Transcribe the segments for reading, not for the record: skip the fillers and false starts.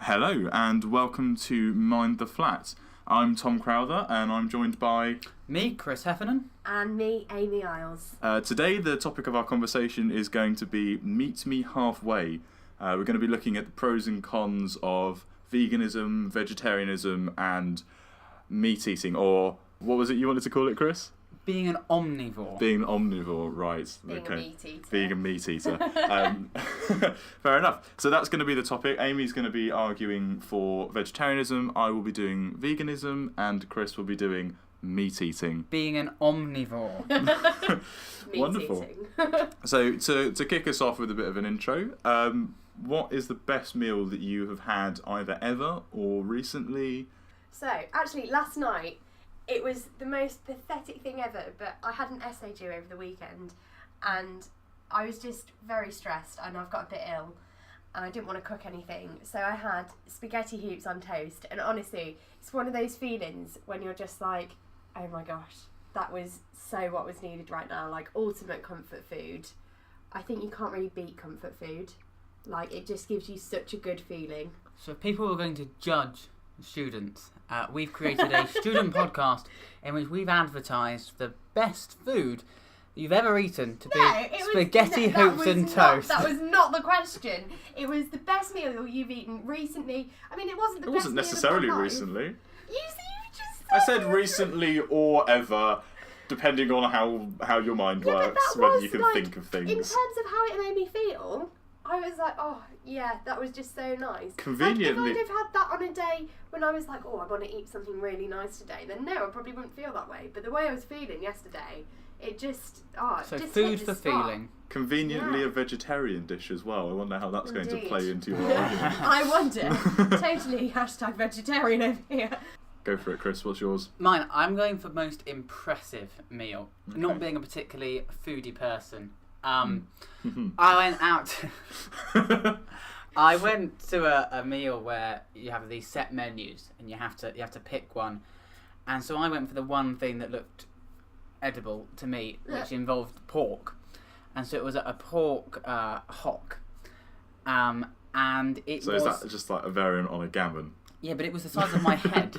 Hello and welcome to Mind the Flat. I'm Tom Crowther and I'm joined by... Me, Chris Heffernan. And me, Amy Isles. Today the topic of our conversation is going to be Meet Me Halfway. We're going to be looking at the pros and cons of veganism, vegetarianism and meat eating, or what was it you wanted to call it, Chris? Being an omnivore. Being an omnivore, right. Being a meat eater. Being a meat eater. Fair enough. So that's going to be the topic. Amy's going to be arguing for vegetarianism, I will be doing veganism, and Chris will be doing meat eating. Being an omnivore. Meat Wonderful. eating. So to kick us off with a bit of an intro, what is the best meal that you have had either ever or recently? So, actually, last night, it was the most pathetic thing ever, but I had an essay due over the weekend, and I was just very stressed, and I've got a bit ill, and I didn't want to cook anything, so I had spaghetti hoops on toast, and honestly, it's one of those feelings when you're just like, oh my gosh, that was so what was needed right now, like ultimate comfort food. I think you can't really beat comfort food. Like, it just gives you such a good feeling. So if people are going to judge students, we've created a student podcast in which we've advertised the best food you've ever eaten to be spaghetti hoops and toast. That was not the question. It was the best meal you've eaten recently. I mean, it wasn't the best meal. It wasn't necessarily recently. You just I said recently or ever, depending on how your mind works, whether you can think of things. In terms of how it made me feel, I was like, oh, yeah, that was just so nice. Conveniently. Like, if I'd have had that on a day when I was like, oh, I want to eat something really nice today, then no, I probably wouldn't feel that way. But the way I was feeling yesterday, it just, so just food hit the for spot. feeling. Conveniently Yeah. a vegetarian dish as well. I wonder how that's going to Indeed. play into your argument. I wonder. Totally #vegetarian over here. Go for it, Chris. What's yours? Mine, I'm going for most impressive meal. Okay. Not being a particularly foodie person. I went out. I went to a meal where you have these set menus and you have to pick one, and so I went for the one thing that looked edible to me, which involved pork, and so it was a pork hock, and it So was. is that just like a variant on a gammon? Yeah, but it was the size of my head.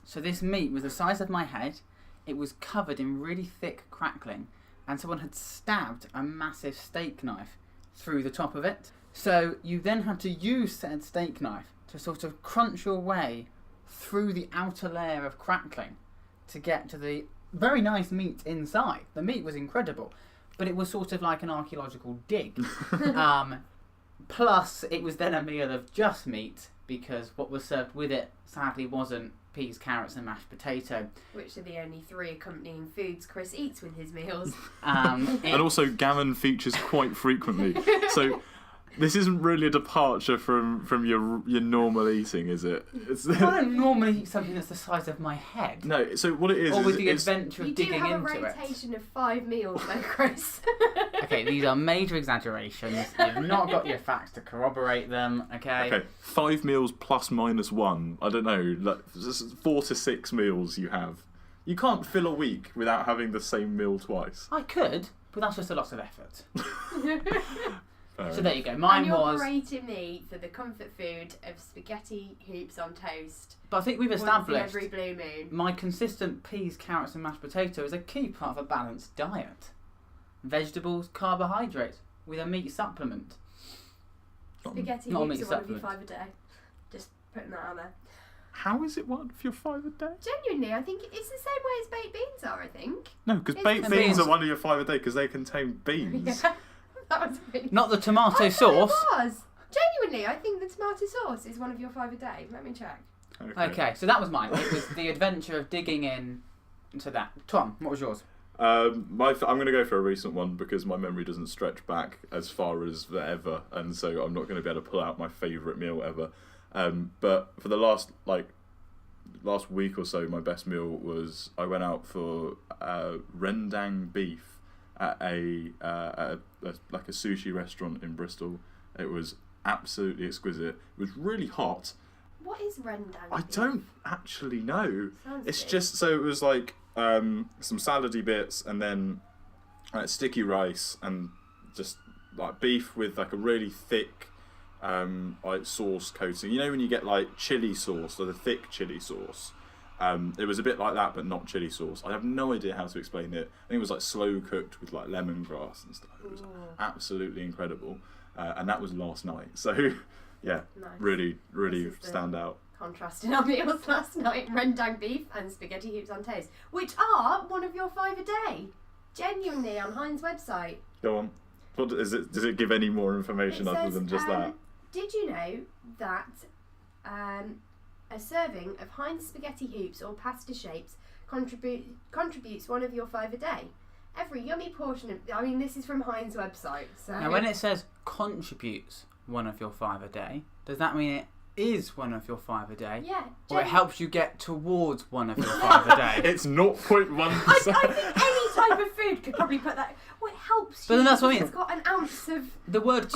So this meat was the size of my head. It was covered in really thick crackling, and someone had stabbed a massive steak knife through the top of it. So you then had to use said steak knife to sort of crunch your way through the outer layer of crackling to get to the very nice meat inside. The meat was incredible, but it was sort of like an archaeological dig. Plus, it was then a meal of just meat, because what was served with it sadly wasn't peas, carrots and mashed potato. Which are the only 3 accompanying foods Chris eats with his meals. And also gammon features quite frequently. So this isn't really a departure from your normal eating, is it? I don't normally eat something that's the size of my head. No, so what it is... Or with the it's, adventure of You do digging have a into it. rotation of 5 meals though, Chris. Okay, these are major exaggerations. You've not got your facts to corroborate them, okay? Okay, 5 meals plus minus 1. I don't know, like 4 to 6 meals you have. You can't fill a week without having the same meal twice. I could, but that's just a lot of effort. So Fair there you go. Mine and you're was... berating me for the comfort food of spaghetti hoops on toast. But I think we've once in established every blue moon. my consistent peas, carrots and mashed potato is a key part of a balanced diet. Vegetables, carbohydrates, with a meat supplement. Spaghetti not a hoops meat are one of your supplement. 5 a day. Just putting that out there. How is it one for your 5 a day? Genuinely, I think it's the same way as baked beans are, I think. No, because It's baked the beans same. are one of your 5 a day because they contain beans. Yeah, that was really... Not the tomato I sauce. thought it was. Genuinely, I think the tomato sauce is one of your 5 a day. Let me check. Okay, so that was mine. It was the adventure of digging in to that. Tom, what was yours? I'm going to go for a recent one because my memory doesn't stretch back as far as ever, and so I'm not going to be able to pull out my favourite meal ever. But for the last week or so, my best meal was I went out for rendang beef at a sushi restaurant in Bristol. It was absolutely exquisite. It was really hot. What is rendang? I don't actually know. Sounds It's good. just, so it was like some salady bits and then sticky rice and just like beef with like a really thick like sauce coating. You know when you get like chili sauce, or the thick chili sauce. It was a bit like that, but not chili sauce. I have no idea how to explain it. I think it was like slow cooked with like lemongrass and stuff. It was absolutely incredible, and that was last night. So, yeah, nice. really stand out. Contrasting our meals last night: rendang beef and spaghetti hoops on toast, which are one of your 5 a day. Genuinely, on Heinz website. Go on. What is it? Does it give any more information other than just that? Did you know that a serving of Heinz spaghetti hoops or pasta shapes contributes one of your 5 a day? Every yummy portion of... I mean, this is from Heinz website. So. Now, when it says contributes one of your 5 a day, does that mean it is one of your 5 a day? Yeah. Or it helps you get towards one of your 5 a day? It's 0.1%. I think any type of food could probably put that... Well, it helps you. But then that's what I mean. It's got an ounce of... The word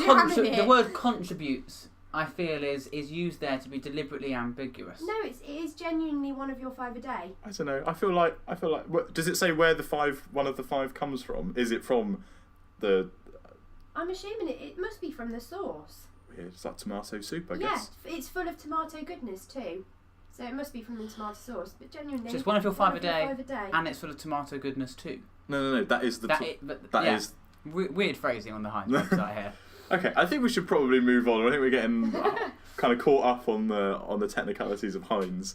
contributes, I feel, is used there to be deliberately ambiguous. No, it is genuinely one of your 5 a day. I don't know. I feel like. Does it say where one of the 5 comes from? Is it from the? I'm assuming it must be from the sauce. Weird. It's like tomato soup, I guess. Yeah, it's full of tomato goodness too. So it must be from the tomato sauce. But genuinely, so it's one of your 5 a day, and it's full of tomato goodness too. No. That is the. That is weird phrasing on the Heinz website here. Okay, I think we should probably move on. I think we're getting kind of caught up on the technicalities of Heinz.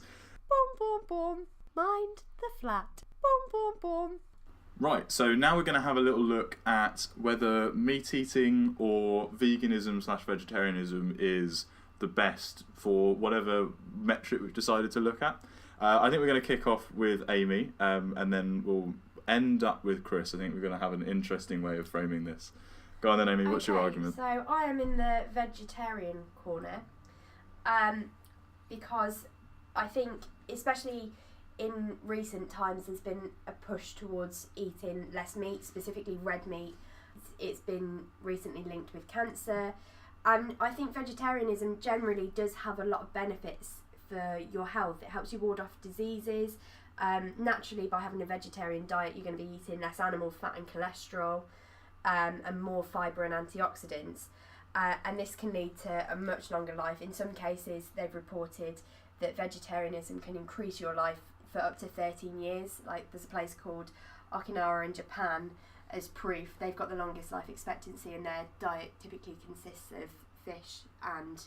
Boom, boom, boom. Mind the flat. Boom, boom, boom. Right, so now we're going to have a little look at whether meat eating or veganism/vegetarianism is the best for whatever metric we've decided to look at. I think we're going to kick off with Amy, and then we'll end up with Chris. I think we're going to have an interesting way of framing this. Go on then, Amy, what's your argument? So I am in the vegetarian corner, because I think, especially in recent times, there's been a push towards eating less meat, specifically red meat. It's been recently linked with cancer, and I think vegetarianism generally does have a lot of benefits for your health. It helps you ward off diseases. Naturally, by having a vegetarian diet, you're going to be eating less animal fat and cholesterol. And more fibre and antioxidants, and this can lead to a much longer life. In some cases, they've reported that vegetarianism can increase your life for up to 13 years. Like, there's a place called Okinawa in Japan as proof. They've got the longest life expectancy, and their diet typically consists of fish and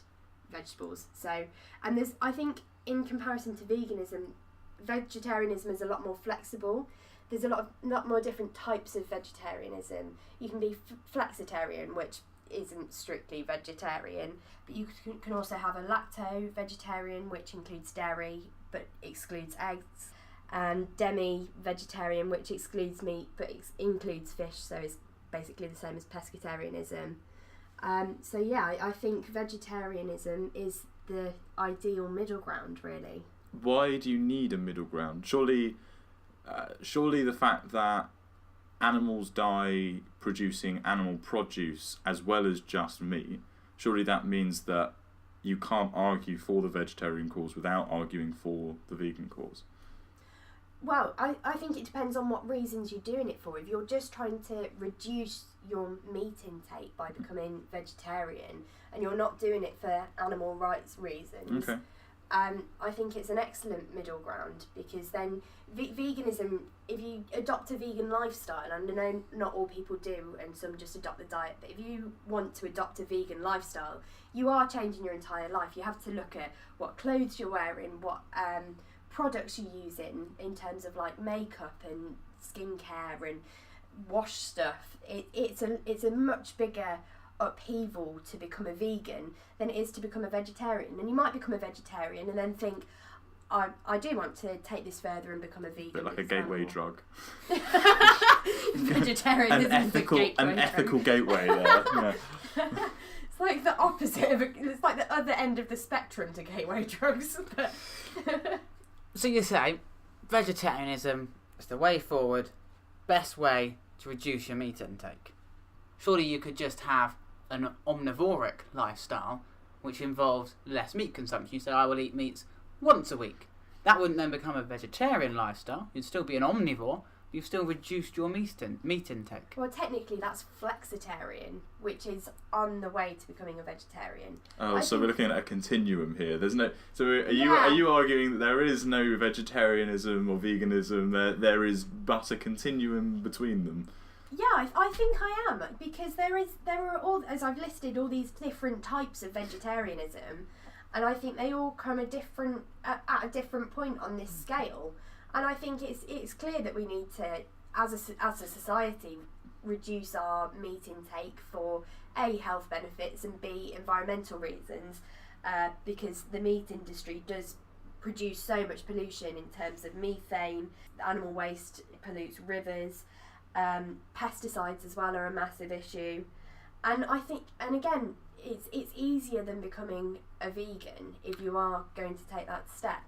vegetables. So, and I think in comparison to veganism, vegetarianism is a lot more flexible. There's a lot more different types of vegetarianism. You can be flexitarian, which isn't strictly vegetarian, but you can also have a lacto-vegetarian, which includes dairy but excludes eggs, and demi-vegetarian, which excludes meat but includes fish, so it's basically the same as pescatarianism. So yeah, I think vegetarianism is the ideal middle ground, really. Why do you need a middle ground? Surely the fact that animals die producing animal produce as well as just meat, surely that means that you can't argue for the vegetarian cause without arguing for the vegan cause. Well, I think it depends on what reasons you're doing it for. If you're just trying to reduce your meat intake by becoming vegetarian, and you're not doing it for animal rights reasons, okay. I think it's an excellent middle ground, because then veganism, if you adopt a vegan lifestyle, and I know not all people do and some just adopt the diet, but if you want to adopt a vegan lifestyle, you are changing your entire life. You have to look at what clothes you're wearing, what products you're using in terms of like makeup and skincare and wash stuff. It's a much bigger upheaval to become a vegan than it is to become a vegetarian. And you might become a vegetarian and then think, I do want to take this further and become a vegan. A bit like a gateway drug. Vegetarianism an ethical gateway there. Yeah. It's like the opposite of it's like the other end of the spectrum to gateway drugs. So you say vegetarianism is the way forward, best way to reduce your meat intake. Surely you could just have an omnivoric lifestyle, which involves less meat consumption. You say, I will eat meats once a week. That wouldn't then become a vegetarian lifestyle. You'd still be an omnivore, you've still reduced your meat intake. Well, technically that's flexitarian, which is on the way to becoming a vegetarian. Oh, so we're looking at a continuum here. There's no. So are you arguing that there is no vegetarianism or veganism? There is but a continuum between them. Yeah, I think I am, because there are all, as I've listed, all these different types of vegetarianism, and I think they all come at a different point on this scale. And I think it's clear that we need to, as a society, reduce our meat intake for A, health benefits, and B, environmental reasons, because the meat industry does produce so much pollution in terms of methane. Animal waste pollutes rivers. Pesticides as well are a massive issue, and I think, and again, it's easier than becoming a vegan if you are going to take that step.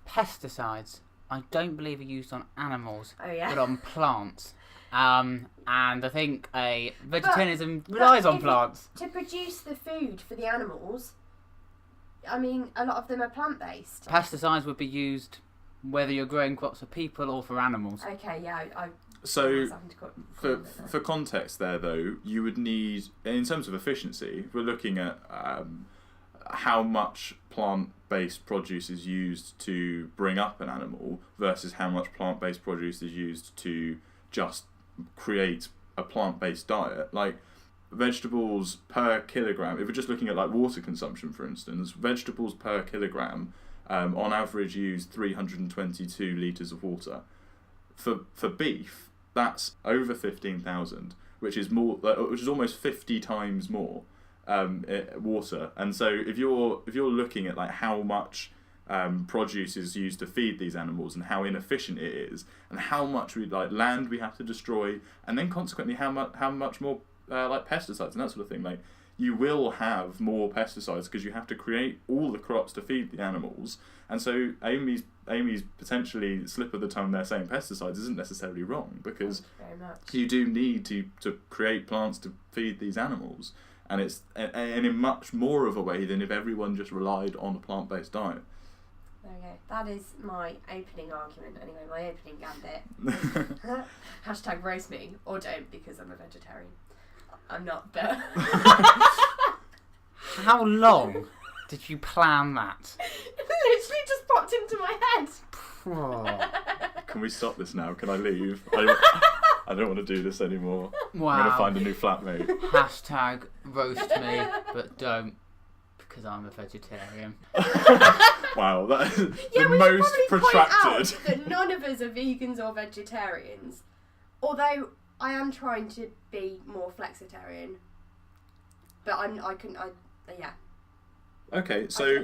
Pesticides, I don't believe are used on animals, but on plants. And I think vegetarianism relies on plants. To produce the food for the animals, I mean, a lot of them are plant-based. Pesticides would be used whether you're growing crops for people or for animals. Okay, yeah, So, for context there, though, you would need, in terms of efficiency, we're looking at how much plant-based produce is used to bring up an animal versus how much plant-based produce is used to just create a plant-based diet. Like, vegetables per kilogram, if we're just looking at like water consumption, for instance, vegetables per kilogram on average use 322 litres of water. For beef, that's over 15,000, which is almost 50 times more water. And so if you're looking at like how much produce is used to feed these animals and how inefficient it is, and how much land we have to destroy, and then consequently how much more like pesticides and that sort of thing, like you will have more pesticides because you have to create all the crops to feed the animals. And so Amy's potentially slip of the tongue there saying pesticides isn't necessarily wrong, because you do need to create plants to feed these animals, and it's and in much more of a way than if everyone just relied on a plant-based diet. There we go. That is my opening argument anyway, my opening gambit. Hashtag roast me, or don't, because I'm a vegetarian. I'm not, but... How long did you plan that? It literally just popped into my head. Can we stop this now? Can I leave? I don't want to do this anymore. Wow. I'm going to find a new flatmate. Hashtag roast me, but don't, because I'm a vegetarian. Wow, that is the most protracted. Point out that none of us are vegans or vegetarians, although I am trying to be more flexitarian, but yeah. Okay, so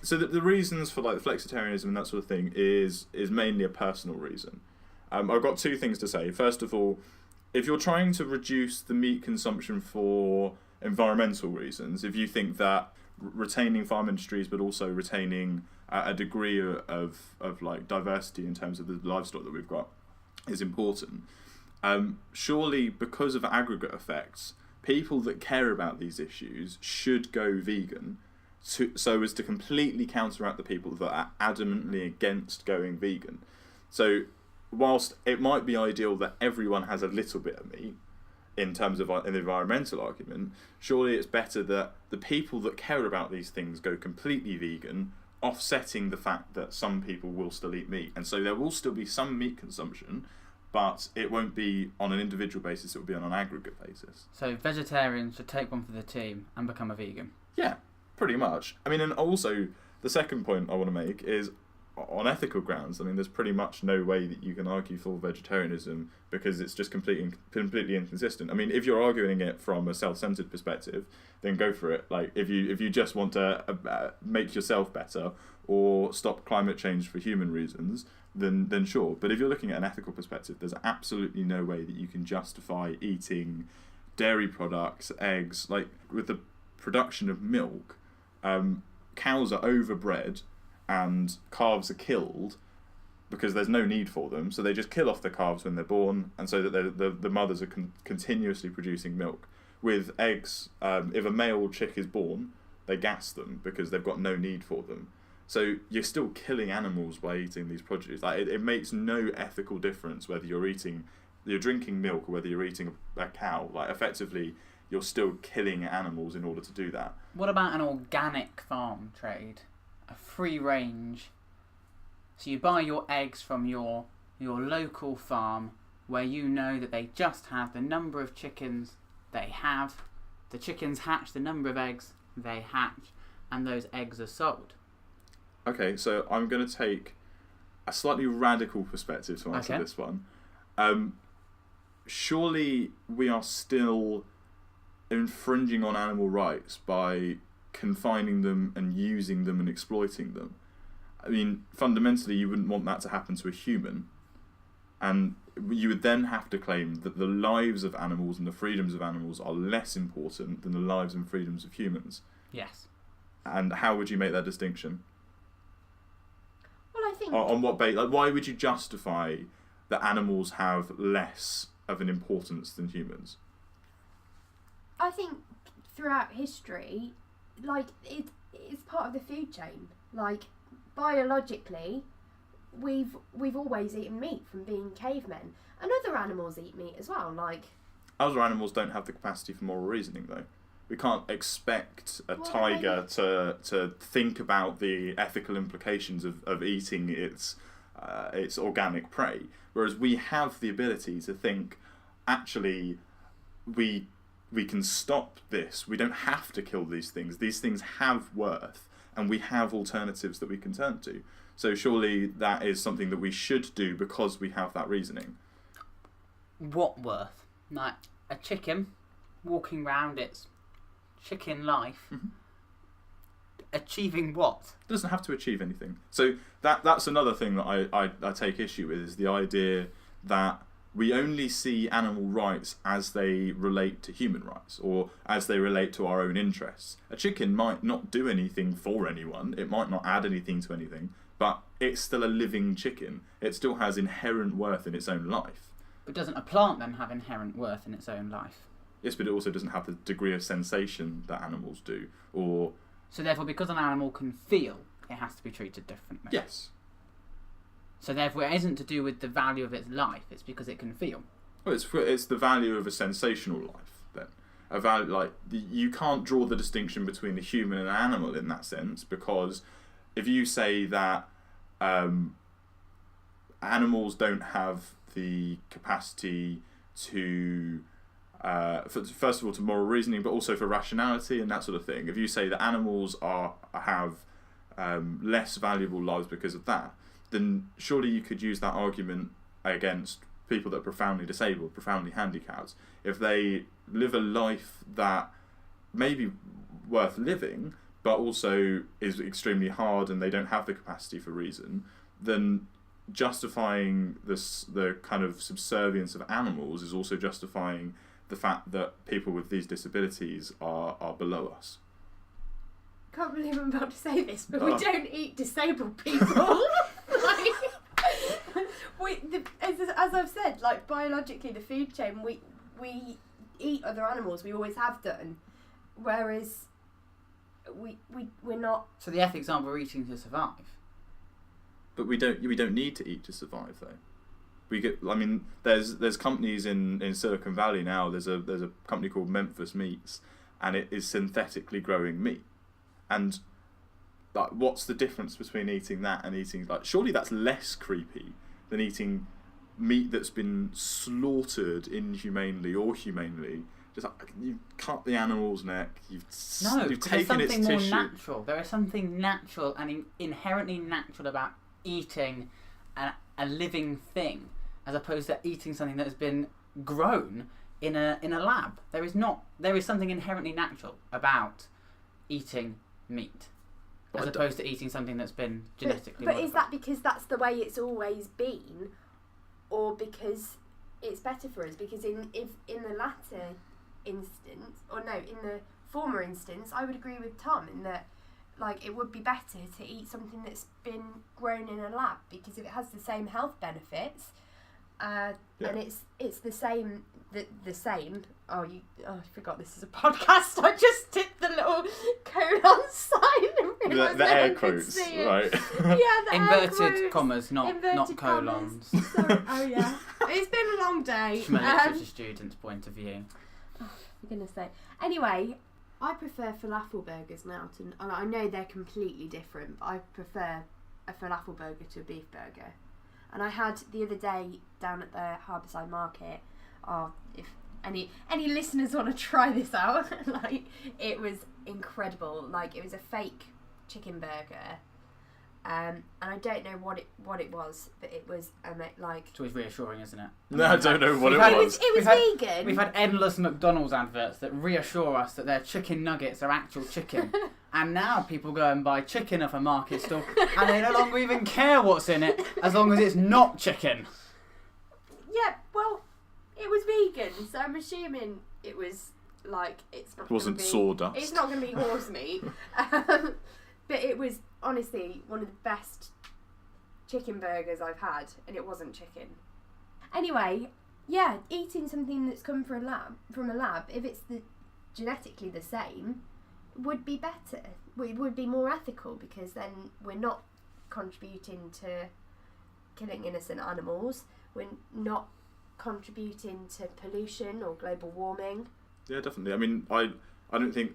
the reasons for like flexitarianism and that sort of thing is mainly a personal reason. I've got two things to say. First of all, if you're trying to reduce the meat consumption for environmental reasons, if you think that retaining farm industries but also retaining a degree of like diversity in terms of the livestock that we've got is important, surely because of aggregate effects, people that care about these issues should go vegan so as to completely counteract the people that are adamantly against going vegan. So whilst it might be ideal that everyone has a little bit of meat in terms of an environmental argument, surely it's better that the people that care about these things go completely vegan, offsetting the fact that some people will still eat meat. And so there will still be some meat consumption, but it won't be on an individual basis, it will be on an aggregate basis. So vegetarians should take one for the team and become a vegan? Yeah, pretty much. I mean, and also the second point I want to make is on ethical grounds. I mean, there's pretty much no way that you can argue for vegetarianism because it's just completely inconsistent. I mean, if you're arguing it from a self-centered perspective, then go for it. Like, if you just want to make yourself better or stop climate change for human reasons, then sure. But if you're looking at an ethical perspective, there's absolutely no way that you can justify eating dairy products, eggs, like with the production of milk. Cows are overbred and calves are killed because there's no need for them, so they just kill off the calves when they're born, and so that the mothers are continuously producing milk. With eggs, if a male chick is born, they gas them because they've got no need for them. So you're still killing animals by eating these produce. Like it makes no ethical difference whether you're drinking milk or whether you're eating a cow. Like effectively, you're still killing animals in order to do that. What about an organic farm trade? A free range. So you buy your eggs from your local farm where you know that they just have the number of chickens they have. The chickens hatch the number of eggs they hatch, and those eggs are sold. Okay, so I'm going to take a slightly radical perspective to answer this one. Surely we are still infringing on animal rights by confining them and using them and exploiting them. I mean, fundamentally, you wouldn't want that to happen to a human. And you would then have to claim that the lives of animals and the freedoms of animals are less important than the lives and freedoms of humans. Yes. And how would you make that distinction? Well, I think... On what basis? Like, why would you justify that animals have less of an importance than humans? I think throughout history, like, it's part of the food chain. Like, biologically, we've always eaten meat from being cavemen, and other animals eat meat as well. Like, other animals don't have the capacity for moral reasoning, though. We can't expect a tiger to think about the ethical implications of eating its organic prey, whereas we have the ability to think, actually, we can stop this. We don't have to kill these things. These things have worth, and we have alternatives that we can turn to. So surely that is something that we should do because we have that reasoning. What worth? Like a chicken walking around its chicken life, achieving what? It doesn't have to achieve anything. So that's another thing that I take issue with, is the idea that we only see animal rights as they relate to human rights, or as they relate to our own interests. A chicken might not do anything for anyone, it might not add anything to anything, but it's still a living chicken. It still has inherent worth in its own life. But doesn't a plant then have inherent worth in its own life? Yes, but it also doesn't have the degree of sensation that animals do, or... So therefore, because an animal can feel, it has to be treated differently. Yes. So therefore, it isn't to do with the value of its life, it's because it can feel. Well, it's the value of a sensational life, then. A value, like, you can't draw the distinction between a human and an animal in that sense, because if you say that animals don't have the capacity to... first of all, to moral reasoning, but also for rationality and that sort of thing. If you say that animals have less valuable lives because of that, then surely you could use that argument against people that are profoundly disabled, profoundly handicapped. If they live a life that may be worth living, but also is extremely hard and they don't have the capacity for reason, then justifying the kind of subservience of animals is also justifying the fact that people with these disabilities are below us. I can't believe I'm about to say this, but we don't eat disabled people. As I've said, like, biologically, the food chain, we eat other animals. We always have done, whereas we're not. So the ethics aren't we're eating to survive. But we don't need to eat to survive, though. There's companies in Silicon Valley now. There's a company called Memphis Meats, and it is synthetically growing meat. And like, what's the difference between eating that and eating, like, surely that's less creepy than eating meat that's been slaughtered inhumanely or humanely. Just like, you cut the animal's neck, you've taken its tissue. There's something more natural. There is something natural and inherently natural about eating a living thing, as opposed to eating something that has been grown in a lab. There is something inherently natural about eating meat, as opposed to eating something that's been genetically modified. But is that because that's the way it's always been, or because it's better for us? Because in the latter instance, or no, in the former instance, I would agree with Tom in that, like, it would be better to eat something that's been grown in a lab, because if it has the same health benefits, and it's the same. The same. I forgot this is a podcast. I just did the little colon sign and the air quotes, right? Yeah, the air Inverted quotes. commas, not Inverted colons. Sorry. Oh yeah, it's been a long day. From a literature student's point of view. For goodness sake. Anyway, I prefer falafel burgers now. I know they're completely different, but I prefer a falafel burger to a beef burger. And I had the other day down at the Harbourside Market. Oh, if any listeners want to try this out, like it was incredible. Like it was a fake chicken burger. And I don't know what it was, but it was like. It's always reassuring, isn't it? No, I don't know what it was. It was vegan. We've had endless McDonald's adverts that reassure us that their chicken nuggets are actual chicken. And now people go and buy chicken off a market stall and they no longer even care what's in it as long as it's not chicken. Yeah, well, it was vegan, so I'm assuming it was like it's not. It wasn't gonna be, sawdust. It's not going to be horse meat, but it was honestly one of the best chicken burgers I've had, and it wasn't chicken. Anyway, yeah, eating something that's come from a lab, if it's genetically the same, would be better. It would be more ethical because then we're not contributing to killing innocent animals. We're not contributing to pollution or global warming. Yeah, definitely. I mean, I don't think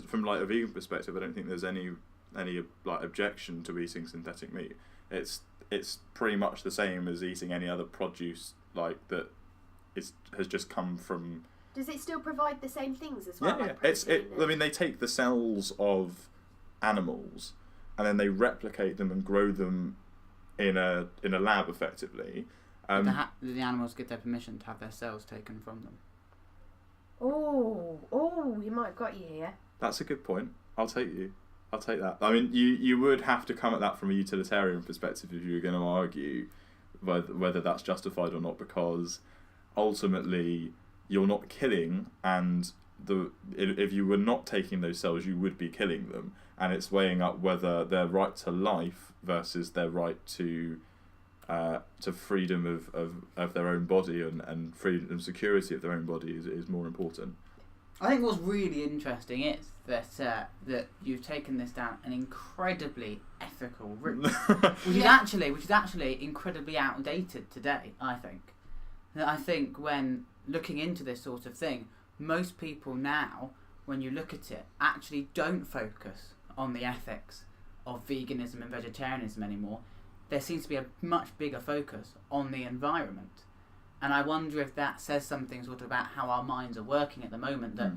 from like a vegan perspective, I don't think there's any like objection to eating synthetic meat. It's pretty much the same as eating any other produce like that has just come from. Does it still provide the same things as well? Yeah, like I mean, they take the cells of animals and then they replicate them and grow them in a lab effectively. Do the animals get their permission to have their cells taken from them? Oh, you might have got you here. That's a good point. I'll take that. I mean, you would have to come at that from a utilitarian perspective if you were going to argue whether that's justified or not, because ultimately you're not killing, and if you were not taking those cells, you would be killing them, and it's weighing up whether their right to life versus their right to freedom of their own body and freedom and security of their own body is more important. I think what's really interesting is that you've taken this down an incredibly ethical route, which is actually incredibly outdated today. I think when looking into this sort of thing, most people now, when you look at it, actually don't focus on the ethics of veganism and vegetarianism anymore. There seems to be a much bigger focus on the environment. And I wonder if that says something sort of about how our minds are working at the moment, that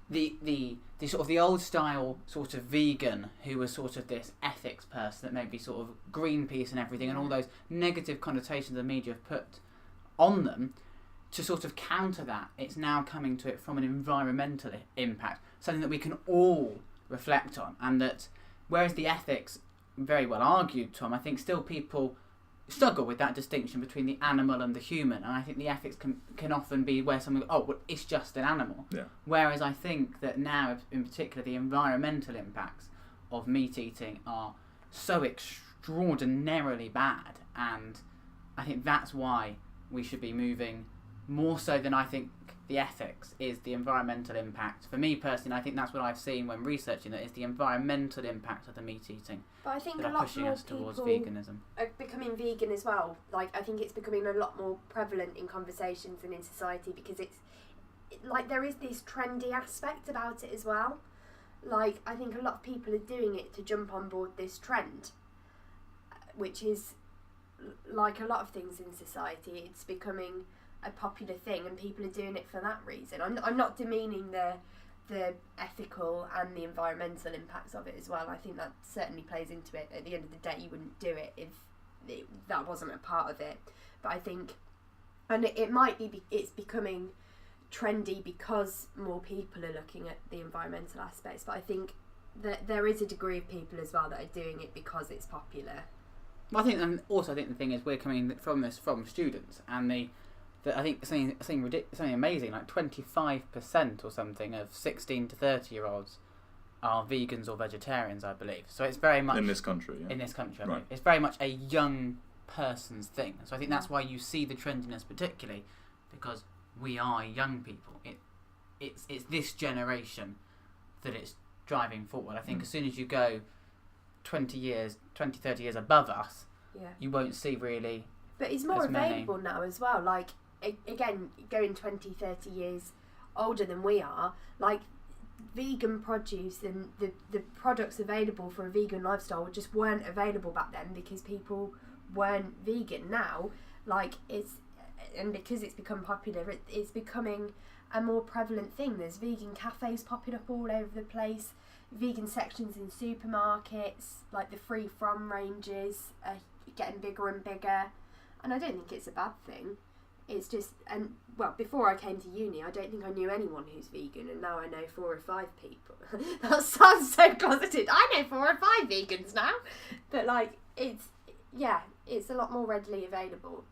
the sort of the old style sort of vegan who was sort of this ethics person that maybe sort of Greenpeace and everything and all those negative connotations the media have put on them, to sort of counter that, it's now coming to it from an environmental impact, something that we can all reflect on. And that whereas the ethics, very well argued, Tom, I think still people struggle with that distinction between the animal and the human, and I think the ethics can often be where someone goes, oh, well, it's just an animal. Yeah. Whereas I think that now, in particular, the environmental impacts of meat eating are so extraordinarily bad, and I think that's why we should be moving more so than I think the ethics is the environmental impact. For me personally, I think that's what I've seen when researching it, is the environmental impact of the meat eating. But I think that a are lot pushing more us towards people veganism. are becoming vegan as well. Like, I think it's becoming a lot more prevalent in conversations and in society because like there is this trendy aspect about it as well. Like, I think a lot of people are doing it to jump on board this trend, which is like a lot of things in society. It's becoming a popular thing, and people are doing it for that reason. I'm not demeaning the ethical and the environmental impacts of it as well. I think that certainly plays into it. At the end of the day, you wouldn't do it if that wasn't a part of it. But I think, and it might be it's becoming trendy because more people are looking at the environmental aspects. But I think that there is a degree of people as well that are doing it because it's popular. Well, I think the thing is we're coming from this from students, and I think something amazing, like 25% or something of 16 to 30-year-olds are vegans or vegetarians, I believe. So it's very much in this country. Yeah. In this country, I right. believe. It's very much a young person's thing. So I think that's why you see the trendiness, particularly because we are young people. It's this generation that it's driving forward. I think as soon as you go 20 years, 20, 30 years above us, Yeah. you won't see really. But it's more as many. available now as well. Like, again, going 20, 30 years older than we are, like, vegan produce and the products available for a vegan lifestyle just weren't available back then because people weren't vegan. Now, like, and because it's become popular, it's becoming a more prevalent thing. There's vegan cafes popping up all over the place, vegan sections in supermarkets, like the free from ranges are getting bigger and bigger, and I don't think it's a bad thing. It's just, and well, before I came to uni, I don't think I knew anyone who's vegan, and now I know 4 or 5 people. That sounds so closeted. I know 4 or 5 vegans now, but like, it's a lot more readily available.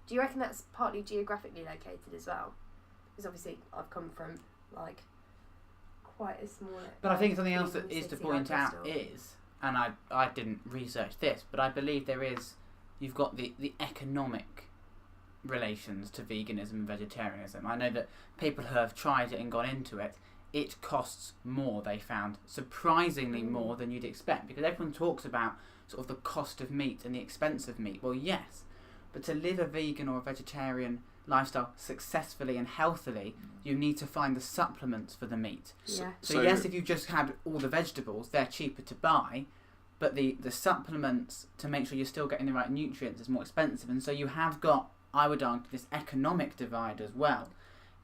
Do you reckon that's partly geographically located as well? Because obviously I've come from like quite a small. But I think something else that vegan is to city point like out Bristol. is, and I didn't research this, but I believe there is, you've got the economic relations to veganism and vegetarianism. I know that people who have tried it and gone into it, it costs more, they found, surprisingly more than you'd expect, because everyone talks about sort of the cost of meat and the expense of meat. Well, yes, but to live a vegan or a vegetarian lifestyle successfully and healthily, you need to find the supplements for the meat. Yeah. So yes, if you just had all the vegetables, they're cheaper to buy, but the supplements to make sure you're still getting the right nutrients is more expensive, and so you have got, I would argue, this economic divide as well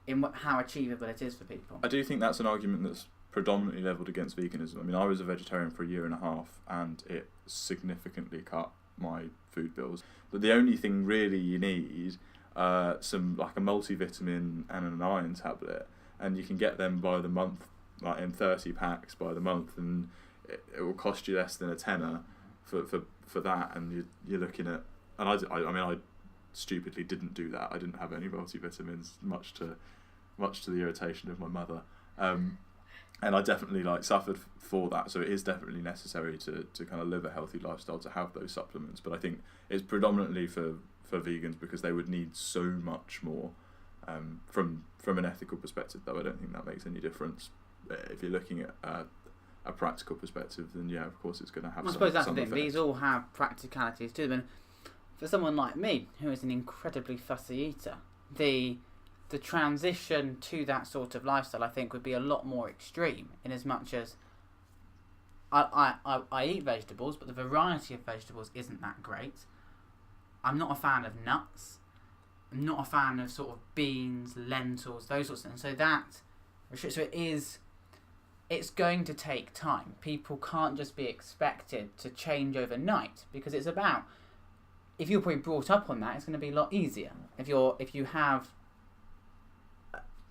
in how achievable it is for people. I do think that's an argument that's predominantly levelled against veganism. I mean, I was a vegetarian for a year and a half, and it significantly cut my food bills. But the only thing really you need, some like a multivitamin and an iron tablet, and you can get them by the month, like in 30 packs by the month, and it will cost you less than a tenner for that. And you're looking at, and I stupidly didn't do that. I didn't have any multivitamins, much to the irritation of my mother. And I definitely suffered for that. So it is definitely necessary to kind of live a healthy lifestyle to have those supplements. But I think it's predominantly for vegans because they would need so much more. From an ethical perspective, though, I don't think that makes any difference. If you're looking at a practical perspective, then yeah, of course it's going to have. I suppose that's the some thing. effect. These all have practicalities to them. And for someone like me, who is an incredibly fussy eater, the transition to that sort of lifestyle, I think, would be a lot more extreme. In as much as I eat vegetables, but the variety of vegetables isn't that great. I'm not a fan of nuts. I'm not a fan of sort of beans, lentils, those sorts of things. So it's going to take time. People can't just be expected to change overnight, because it's about, if you're probably brought up on that, it's going to be a lot easier. If you have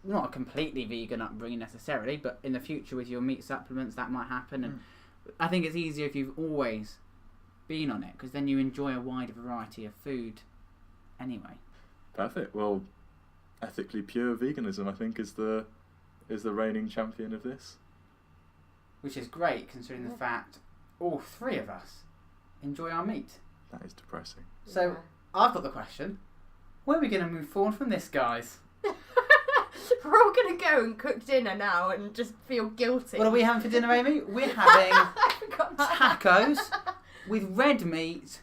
not a completely vegan upbringing necessarily, but in the future with your meat supplements, that might happen. And I think it's easier if you've always been on it, because then you enjoy a wider variety of food anyway. Perfect. Well, ethically pure veganism, I think, is the reigning champion of this. Which is great, considering the fact all 3 of us enjoy our meat. That is depressing. So, I've got the question. Where are we going to move forward from this, guys? We're all going to go and cook dinner now and just feel guilty. What are we having for dinner, Amy? We're having I forgot that. tacos with red meat,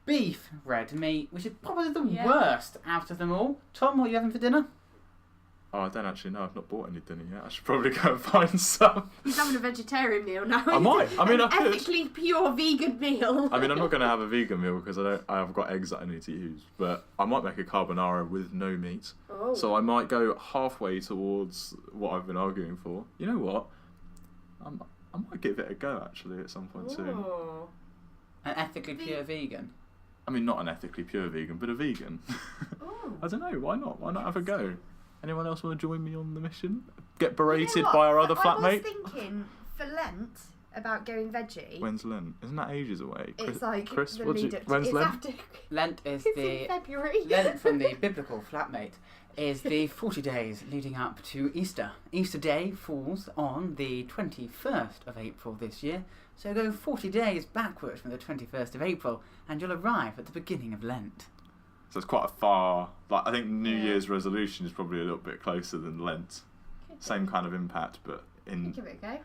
beef red meat, which is probably the worst out of them all. Tom, what are you having for dinner? Oh, I don't actually know. I've not bought any dinner yet. I should probably go and find some. He's having a vegetarian meal now. I might. I mean, I could. Ethically pure vegan meal. I mean, I'm not going to have a vegan meal because I've got eggs that I need to use. But I might make a carbonara with no meat. Oh. So I might go halfway towards what I've been arguing for. You know what? I might give it a go actually at some point soon. Oh. An ethically pure vegan. I mean, not an ethically pure vegan, but a vegan. Oh. I don't know. Why not? Why not have a go? Anyone else want to join me on the mission? Get berated You know what? by our other I flatmate? was thinking for Lent about going veggie. When's Lent? Isn't that ages away? It's like Chris, the what's lead it- up to when's it's Lent? after Lent is it's in February. Lent from the biblical flatmate is the 40 days leading up to Easter. Easter Day falls on the 21st of April this year, so go 40 days backwards from the 21st of April and you'll arrive at the beginning of Lent. So it's quite a far. I think New Year's resolution is probably a little bit closer than Lent. Same kind of impact, but in. Give it a go.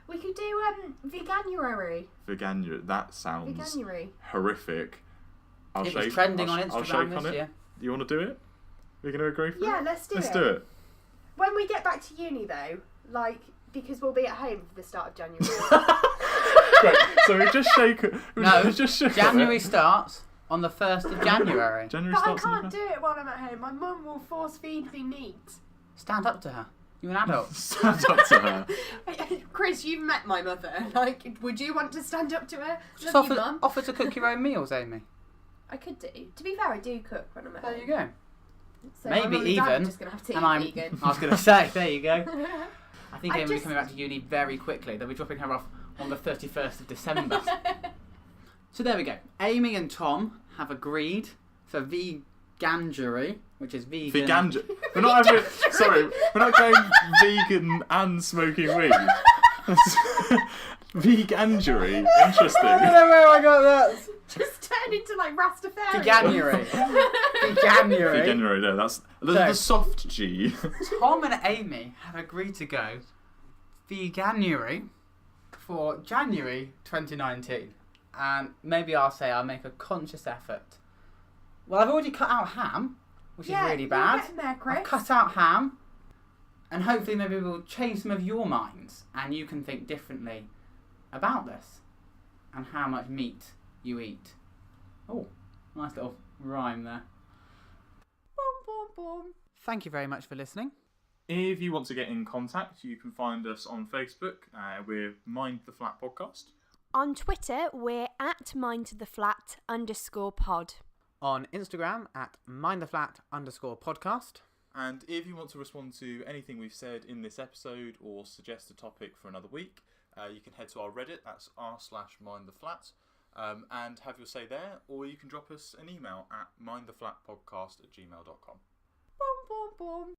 We could do veganuary. Veganuary. That sounds Veganuary. horrific. It was trending on I'll shake Instagram on this it. year. You want to do it? We're going to agree for it? Yeah, let's do it. Let's do it. When we get back to uni though, like, because we'll be at home for the start of January. Right, so we just shake. No, just shake January starts on the 1st of January. January But I starts on can't do it while I'm at home. My mum will force feed me meat. Stand up to her. You're an adult. Stand up to her. Chris, you've met my mother. Like, would you want to stand up to her? Just Love you, Mum. offer to cook your own meals, Amy. I could do. To be fair, I do cook when I'm at home. There you go. So Maybe my mum and dad are even, just gonna have to and eat vegan. I was going to say, there you go. I think I Amy will be just- coming back to uni very quickly. They'll be dropping her off on the 31st of December. So there we go. Amy and Tom have agreed for veganuary, which is vegan. We're not having. Sorry, we're not going vegan and smoking weed. Veganuary. Interesting. I don't know where I got that. Just turn into like Rastafari. Veganuary. Veganuary. Veganuary. No, that's the soft G. Tom and Amy have agreed to go veganuary for January 2019. And maybe I'll make a conscious effort. Well, I've already cut out ham, which is really bad. You're getting there, Chris. I've cut out ham, and hopefully maybe we'll change some of your minds, and you can think differently about this and how much meat you eat. Oh, nice little rhyme there. Boom, boom, boom. Thank you very much for listening. If you want to get in contact, you can find us on Facebook. We're Mind the Flat Podcast. On Twitter, we're at mindtheflat_pod. On Instagram at mindtheflat_podcast. And if you want to respond to anything we've said in this episode or suggest a topic for another week, you can head to our Reddit, that's r/mindtheflat, and have your say there, or you can drop us an email at mindtheflatpodcast@gmail.com. Boom, boom, boom.